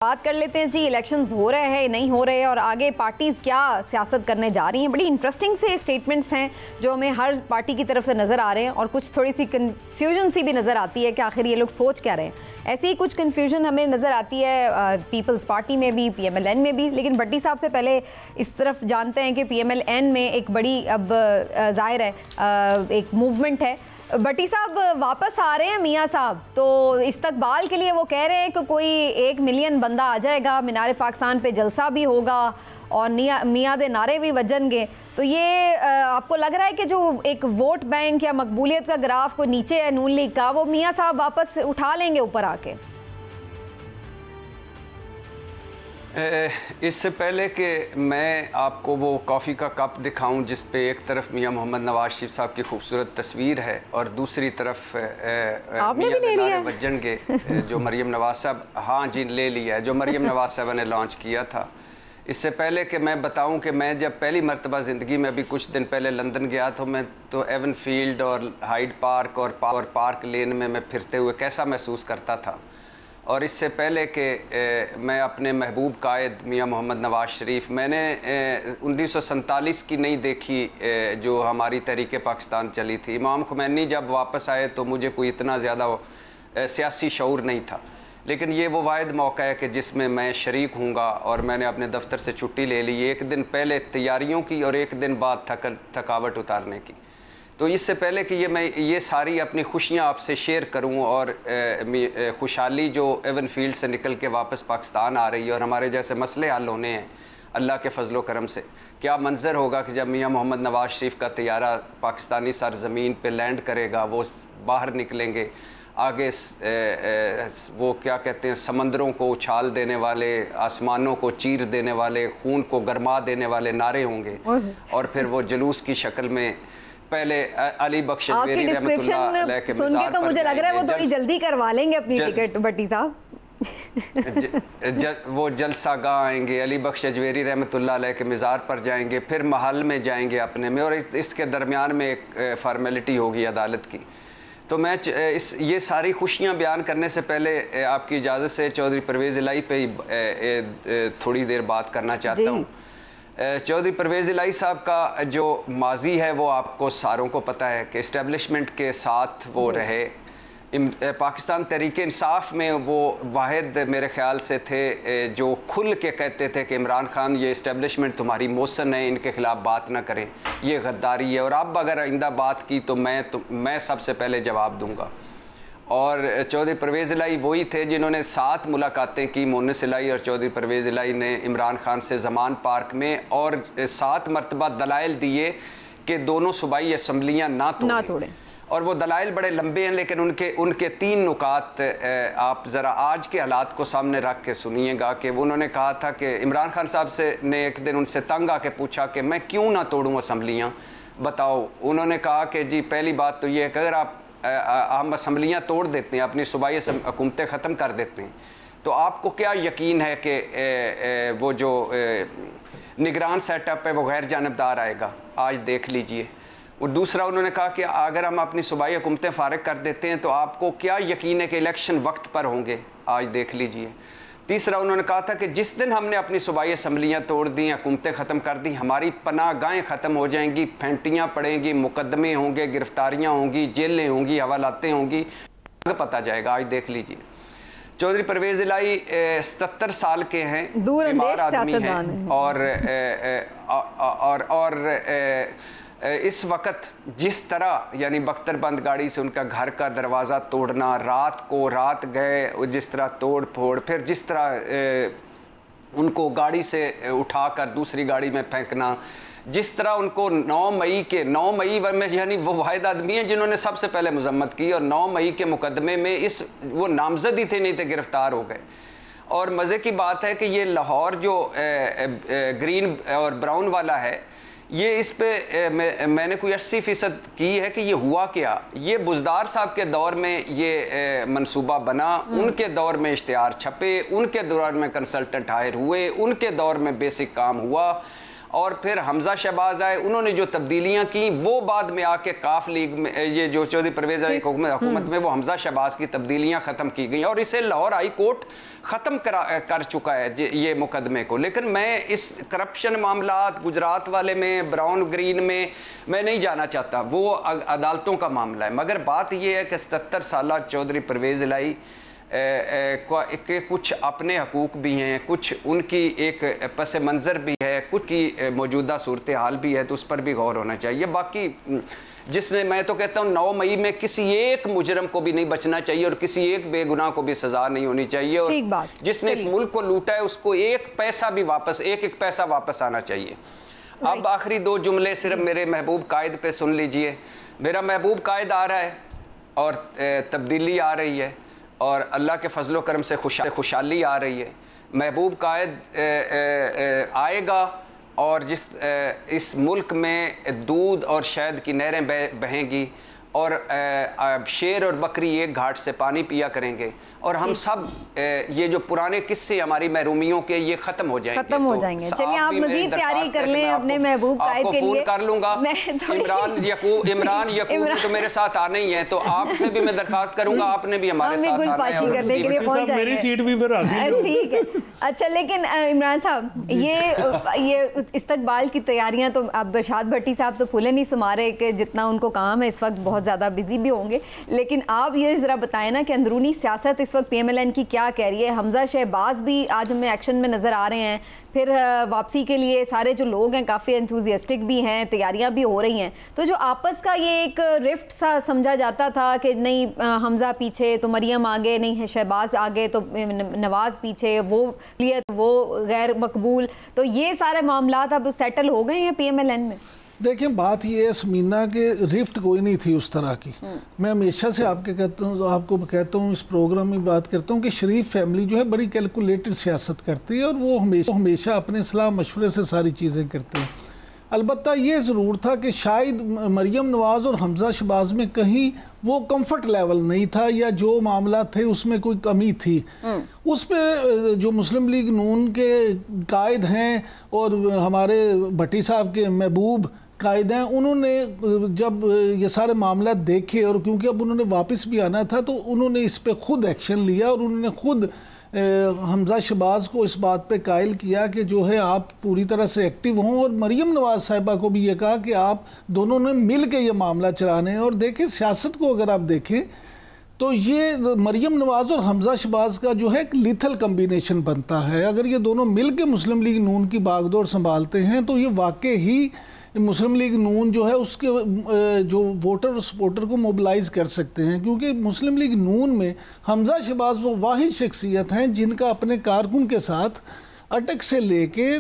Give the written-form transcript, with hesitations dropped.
बात कर लेते हैं जी, इलेक्शंस हो रहे हैं नहीं हो रहे और आगे पार्टीज क्या सियासत करने जा रही हैं। बड़ी इंटरेस्टिंग से स्टेटमेंट्स हैं जो हमें हर पार्टी की तरफ से नज़र आ रहे हैं और कुछ थोड़ी सी कन्फ्यूजन सी भी नज़र आती है कि आखिर ये लोग सोच क्या रहे हैं। ऐसी ही कुछ कन्फ्यूजन हमें नज़र आती है पीपल्स पार्टी में भी, PMLN में भी। लेकिन भट्टी साहब से पहले इस तरफ जानते हैं कि PMLN में एक बड़ी अब ज़ाहिर है एक मूवमेंट है। भट्टी साहब वापस आ रहे हैं मियाँ साहब, तो इस्तकबाल के लिए वो कह रहे हैं कि कोई 1 मिलियन बंदा आ जाएगा, मीनार पाकिस्तान पे जलसा भी होगा और मियाँ दे नारे भी वजनगे। तो ये आपको लग रहा है कि जो एक वोट बैंक या मकबूलियत का ग्राफ को नीचे है नून लीग का, वो मियाँ साहब वापस उठा लेंगे ऊपर आके? इससे पहले कि मैं आपको वो कॉफ़ी का कप दिखाऊं जिस पे एक तरफ मियां मोहम्मद नवाज शरीफ साहब की खूबसूरत तस्वीर है और दूसरी तरफ मियां नारे वजनगे जो मरीम नवाज साहब, हाँ जी ले लिया है, जो मरीम नवाज साहब ने लॉन्च किया था। इससे पहले कि मैं बताऊं कि मैं जब पहली मरतबा ज़िंदगी में अभी कुछ दिन पहले लंदन गया तो मैं तो एवन फील्ड और हाइड पार्क और पार्क लेन में मैं फिरते हुए कैसा महसूस करता था। और इससे पहले कि मैं अपने महबूब कायद मियां मोहम्मद नवाज शरीफ, मैंने 1947 की नहीं देखी जो हमारी तहरीक पाकिस्तान चली थी। इमाम खुमैनी जब वापस आए तो मुझे कोई इतना ज़्यादा सियासी शऊर नहीं था, लेकिन ये वो वाहिद मौका है कि जिसमें मैं शरीक हूँगा। और मैंने अपने दफ्तर से छुट्टी ले ली, एक दिन पहले तैयारियों की और एक दिन बाद थकावट उतारने की। तो इससे पहले कि मैं ये सारी अपनी खुशियाँ आपसे शेयर करूँ और खुशहाली जो एवन फील्ड से निकल के वापस पाकिस्तान आ रही है और हमारे जैसे मसले हल होने हैं अल्लाह के फजलो करम से, क्या मंजर होगा कि जब मियां मोहम्मद नवाज शरीफ का तैयारा पाकिस्तानी सरजमीन पे लैंड करेगा, वो बाहर निकलेंगे, आगे वो क्या कहते हैं समंदरों को उछाल देने वाले, आसमानों को चीर देने वाले, खून को गरमा देने वाले नारे होंगे और फिर वो जुलूस की शक्ल में पहले अली बख्श जवेरी रहमतुल्लाह अलैह के सुन के तो मुझे लग रहा है वो थोड़ी जल्दी करवा लेंगे अपनी टिकट भट्टी साहब। वो जलसा गाह आएंगे, अली बख्श जवेरी रहमतुल्लाह अलैह के मज़ार पर जाएंगे, फिर महल में जाएंगे अपने में, और इसके दरमियान में एक फॉर्मेलिटी होगी अदालत की। तो मैं ये सारी खुशियां बयान करने से पहले आपकी इजाज़त से चौधरी परवेज़ इलाही पे थोड़ी देर बात करना चाहता हूँ। चौधरी परवेज़ इलाही साहब का जो माजी है वो आपको सारों को पता है कि इस्टेब्लिशमेंट के साथ वो रहे। पाकिस्तान तहरीक इंसाफ में वो वाहिद मेरे ख्याल से थे जो खुल के कहते थे कि इमरान खान ये इस्टेब्लिशमेंट तुम्हारी मोसन है, इनके खिलाफ बात ना करें, ये गद्दारी है, और अब अगर आइंदा बात की तो मैं सबसे पहले जवाब दूंगा। और चौधरी परवेज़ इलाही वही थे जिन्होंने 7 मुलाकातें की, मोनिस इलाही और चौधरी परवेज़ इलाही ने इमरान खान से ज़मान पार्क में, और 7 मरतबा दलाइल दिए कि दोनों सूबाई असम्बलियाँ ना तोड़ें। और वो दलाइल बड़े लंबे हैं, लेकिन उनके 3 नुकात आप ज़रा आज के हालात को सामने रख के सुनिएगा। कि उन्होंने कहा था कि इमरान खान साहब से ने एक दिन उनसे तंग आके पूछा कि मैं क्यों ना तोड़ूँ असम्बलियाँ, बताओ। उन्होंने कहा कि जी पहली बात तो ये है कि अगर हम असम्बलियाँ तोड़ देते हैं, अपनी सूबाई हुकूमतें ख़त्म कर देते हैं, तो आपको क्या यकीन है कि वो जो निगरान सेटअप है वो गैर जानबदार आएगा? आज देख लीजिए। और दूसरा उन्होंने कहा कि अगर हम अपनी सूबाई हुकूमतें फारिग कर देते हैं तो आपको क्या यकीन है कि इलेक्शन वक्त पर होंगे? आज देख लीजिए। तीसरा उन्होंने कहा था कि जिस दिन हमने अपनी सूबाई असम्बलियाँ तोड़ दी, हुकूमतें ख़त्म कर दी, हमारी पनाहगाहें ख़त्म हो जाएंगी, फेंटियाँ पड़ेंगी, मुकदमे होंगे, गिरफ्तारियाँ होंगी, जेलें होंगी, हवालातें होंगी, पता जाएगा। आज देख लीजिए। चौधरी परवेज़ इलाही 77 साल के हैं, बीमार आदमी हैं, और इस वक्त जिस तरह यानी बख्तरबंद गाड़ी से उनका घर का दरवाज़ा तोड़ना, रात गए जिस तरह तोड़ फोड़, फिर जिस तरह उनको गाड़ी से उठाकर दूसरी गाड़ी में फेंकना, जिस तरह उनको 9 मई में, यानी वो वाहिद आदमी हैं जिन्होंने सबसे पहले मजम्मत की, और 9 मई के मुकदमे में वो नामजद ही थे, नहीं थे गिरफ्तार हो गए। और मज़े की बात है कि ये लाहौर जो ग्रीन और ब्राउन वाला है, ये इस पे मैंने कोई 80% की है कि ये हुआ क्या। ये बुज़दार साहब के दौर में ये मंसूबा बना, उनके दौर में इश्तिहार छपे, उनके दौर में कंसल्टेंट हायर हुए, उनके दौर में बेसिक काम हुआ, اور پھر حمزہ شہباز آئے, انہوں نے جو تبدیلیاں کی وہ بعد میں آ کے کاف لیگ میں یہ جو چودھری پرویز علی حکومت میں وہ حمزہ شہباز کی تبدیلیاں ختم کی گئیں, اور اسے لاہور ہائی کورٹ ختم کر چکا ہے یہ مقدمے کو. لیکن میں اس کرپشن معاملات گجرات والے میں, براؤن گرین میں نہیں جانا چاہتا, وہ عدالتوں کا معاملہ ہے. مگر بات یہ ہے کہ 77 سالہ چودھری پرویز الہی کے کچھ اپنے حقوق بھی ہیں, کچھ ان کی ایک پس منظر بھی ہے, کچھ کی موجودہ صورتحال بھی ہے, تو اس پر بھی غور ہونا چاہیے. باقی جس نے, میں تو کہتا ہوں 9 مئی میں کسی ایک مجرم کو بھی نہیں بچنا چاہیے اور کسی ایک بے گناہ کو بھی سزا نہیں ہونی چاہیے, اور جس نے اس ملک کو لوٹا ہے اس کو ایک پیسہ واپس آنا چاہیے. اب آخری 2 جملے صرف میرے محبوب قائد پہ سن لیجئے. میرا محبوب قائد آ رہا ہے اور تبدیلی آ رہی ہے, اور اللہ کے فضل و کرم سے خوشحالی آ رہی ہے. محبوب قائد آئے گا اور اس ملک میں دودھ اور شہد کی نہریں بہیں گی, اور شیر اور بکری ایک گھاٹ سے پانی پیا کریں گے, اور ہم سب یہ جو پرانے قصے ہماری محرومیوں کے یہ ختم ہو جائیں گے. چلیے آپ مزید تیاری کر لیں اپنے محبوب قائد کے لیے. فون کر لوں گا. عمران یعقوب تو میرے ساتھ آنے ہی ہیں, تو آپ سے بھی میں درخواست کروں گا, آپ نے بھی ہمارے ساتھ آنا ہے. میری سیٹ بھی پھر آتی ہے. ٹھیک ہے. اچھا, لیکن عمران صاحب یہ استقبال کی تیاریاں تو اب شاد بھٹی صاحب تو پھولے نہیں سما رہے کہ جتنا ان کو کام ہے اس وقت, بہت زیادہ بزی بھی ہوں گے, لیکن آپ یہ ذرا بتائیں نا کہ اندرونی سیاست اس وقت پی ایم ایل این کی کیا کہہ رہی ہے. حمزہ شہباز بھی آج ہمیں ایکشن میں نظر آ رہے ہیں, پھر واپسی کے لیے سارے جو لوگ ہیں کافی انتھوزیسٹک بھی ہیں, تیاریاں بھی ہو رہی ہیں. تو جو آپس کا یہ ایک رفٹ سا سمجھا جاتا تھا کہ نہیں حمزہ پیچھے تو مریم آگے, نہیں شہباز آگے تو نواز پیچھے, وہ لیے وہ غیر مقبول, تو یہ سارے معاملات اب سیٹل ہو گئے ہیں پی ایم ایل این میں. دیکھیں بات یہ ہے سمینہ کہ رفٹ کوئی نہیں تھی اس طرح کی. میں ہمیشہ سے آپ کو کہتا ہوں اس پروگرام میں بات کرتا ہوں کہ شریف فیملی جو ہے بڑی کیلکولیٹڈ سیاست کرتی ہے, اور وہ ہمیشہ اپنے صلاح مشورے سے ساری چیزیں کرتے ہیں. البتہ یہ ضرور تھا کہ شاید مریم نواز اور حمزہ شہباز میں کہیں وہ کمفرٹ لیول نہیں تھا, یا جو معاملات تھے اس میں کوئی کمی تھی. اس پہ جو مسلم لیگ نون کے قائد ہیں اور ہمارے بھٹی صاحب کے محبوب قائد ہیں, انہوں نے جب یہ سارے معاملات دیکھے, اور کیونکہ اب انہوں نے واپس بھی آنا تھا, تو انہوں نے اس پہ خود ایکشن لیا, اور انہوں نے خود حمزہ شہباز کو اس بات پہ قائل کیا کہ جو ہے آپ پوری طرح سے ایکٹیو ہوں, اور مریم نواز صاحبہ کو بھی یہ کہا کہ آپ دونوں نے مل کے یہ معاملہ چلانے ہیں. اور دیکھیں سیاست کو اگر آپ دیکھیں تو یہ مریم نواز اور حمزہ شہباز کا جو ہے ایک لیتھل کمبینیشن بنتا ہے. اگر یہ دونوں مل کے مسلم لیگ نون کی باغ دور سنبھالتے ہیں تو یہ واقع ہی مسلم لیگ نون جو ہے اس کے جو ووٹر اور سپورٹر کو موبلائز کر سکتے ہیں, کیونکہ مسلم لیگ نون میں حمزہ شہباز وہ واحد شخصیت ہیں جن کا اپنے کارکن کے ساتھ اٹک سے لے کے